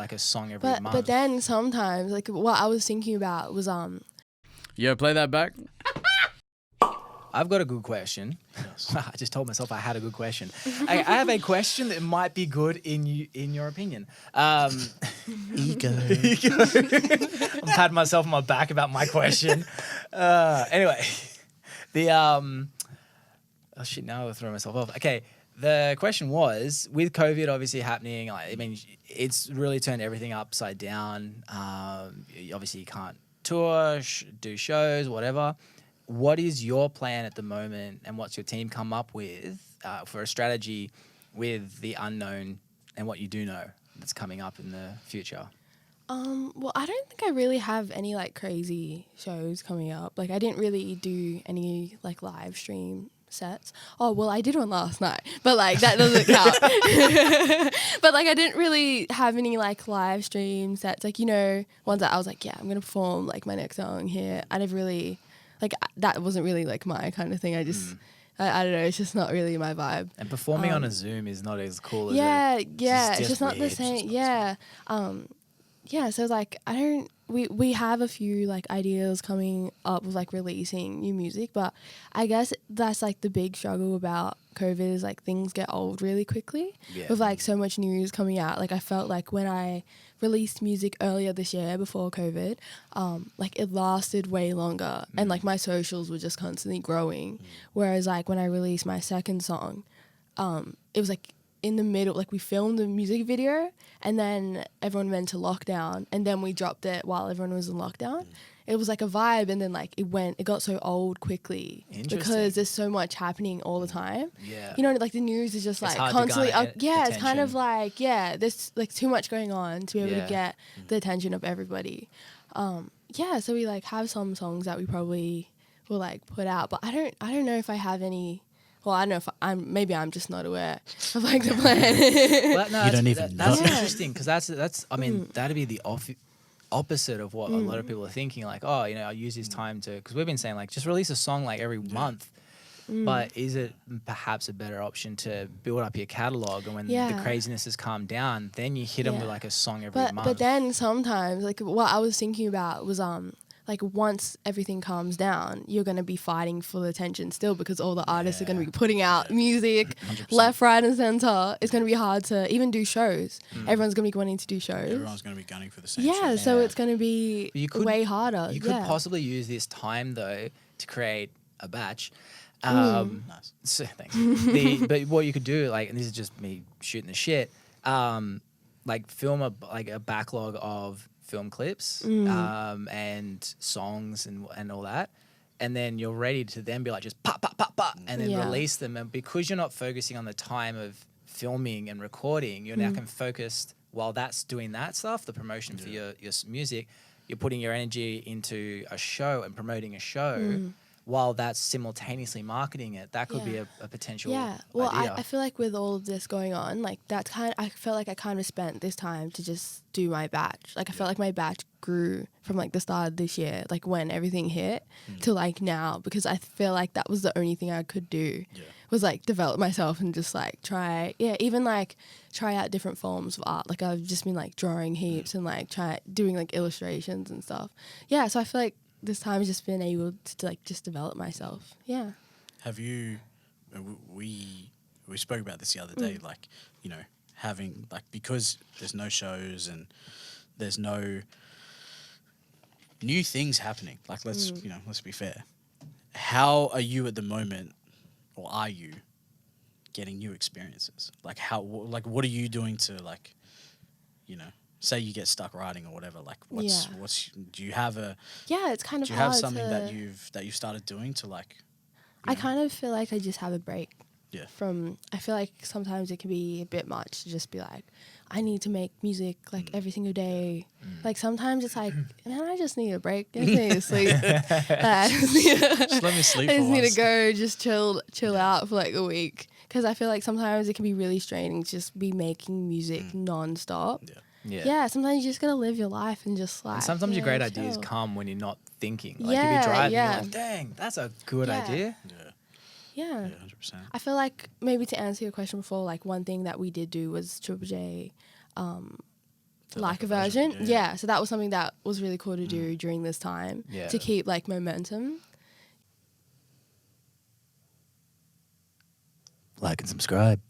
like a song every month. But then sometimes, like, what I was thinking about was Yo, play that back. I've got a good question. I just told myself I had a good question. I have a question that might be good in your opinion. Ego. I'm patting myself on my back about my question. Anyway, the oh shit! Now I'll throw myself off. Okay, the question was, with COVID obviously happening. Like, I mean, it's really turned everything upside down. Obviously, you can't tour, do shows, whatever. What is your plan at the moment, and what's your team come up with for a strategy with the unknown and what you do know that's coming up in the future? Well, I don't think I really have any like crazy shows coming up. Like, I didn't really do any like live stream sets. Oh, well, I did one last night, but like that doesn't count. But like, I didn't really have any like live stream sets. Like, you know, ones that I was like, yeah, I'm gonna perform like my next song here. I never really like that wasn't really like my kind of thing. I just I don't know. It's just not really my vibe. And performing on a Zoom is not as cool as it's just not the weird. same. So like we have a few like ideas coming up with like releasing new music, but I guess that's like the big struggle about COVID is like things get old really quickly with like so much news coming out. Like, I felt like when I released music earlier this year before COVID, like it lasted way longer and like my socials were just constantly growing. Whereas like when I released my second song, it was like in the middle, like we filmed the music video and then everyone went to lockdown and then we dropped it while everyone was in lockdown. It was like a vibe, and then like it got so old quickly because there's so much happening all the time. Yeah. You know, like the news is just like hard to constantly garner it's kind of attention. like, there's like too much going on to be able to get the attention of everybody. So we like have some songs that we probably will like put out, but I don't know if I have any. Well, I don't know if I'm just not aware of like the plan. Well, no, You don't even know. That's interesting because that's I mean that'd be the opposite of what a lot of people are thinking. Like, oh, you know, I'll use this time to, because we've been saying like just release a song like every month. But is it perhaps a better option to build up your catalog, and when the craziness has calmed down, then you hit them with like a song every month? But then sometimes, like what I was thinking about was like once everything calms down, you're going to be fighting for the attention still because all the artists are going to be putting out music 100%. left, right and center. It's going to be hard to even do shows. Everyone's going to be wanting to do shows. Everyone's going to be gunning for the same Yeah, shit. so it's going to be way harder. You could possibly use this time though to create a batch. Nice. So, thanks. But what you could do, like, and this is just me shooting the shit, like film a backlog of film clips and songs and all that, and then you're ready to then be like just pop, and then release them. And because you're not focusing on the time of filming and recording, you're now focused while that's doing that stuff, the promotion for your music, you're putting your energy into a show and promoting a show. While that's simultaneously marketing it, that could be a potential Well, idea. I feel like with all of this going on, like I felt like I kind of spent this time to just do my batch. Like I felt like my batch grew from like the start of this year, like when everything hit, to like now, because I feel like that was the only thing I could do was like develop myself and just like try out different forms of art. Like I've just been like drawing heaps and like doing like illustrations and stuff. Yeah, so I feel like this time has just been able to like just develop myself. Yeah. Have you? We spoke about this the other day. Like, you know, having like, because there's no shows and there's no new things happening. Like, let's be fair. How are you at the moment, or are you getting new experiences? Like what are you doing to like, you know, say you get stuck writing or whatever, like what's do you have it's kind of do you hard have something to, that you've started doing to like I kind of feel like I just have a break from I feel like sometimes it can be a bit much to just be like, I need to make music like every single day. Like sometimes it's like, man, I just need a break. I just need to sleep. just let me sleep I for just need once. to go just chill out for like a week, because I feel like sometimes it can be really straining to just be making music non-stop. Yeah, sometimes you just gotta live your life and just like. And sometimes your great ideas come when you're not thinking. Like if you're driving, you're like, dang, that's a good idea. Yeah. 100%. I feel like maybe to answer your question before, like one thing that we did do was Triple J like a version. video, Yeah. So that was something that was really cool to do during this time Yeah. to keep like momentum. Like and subscribe.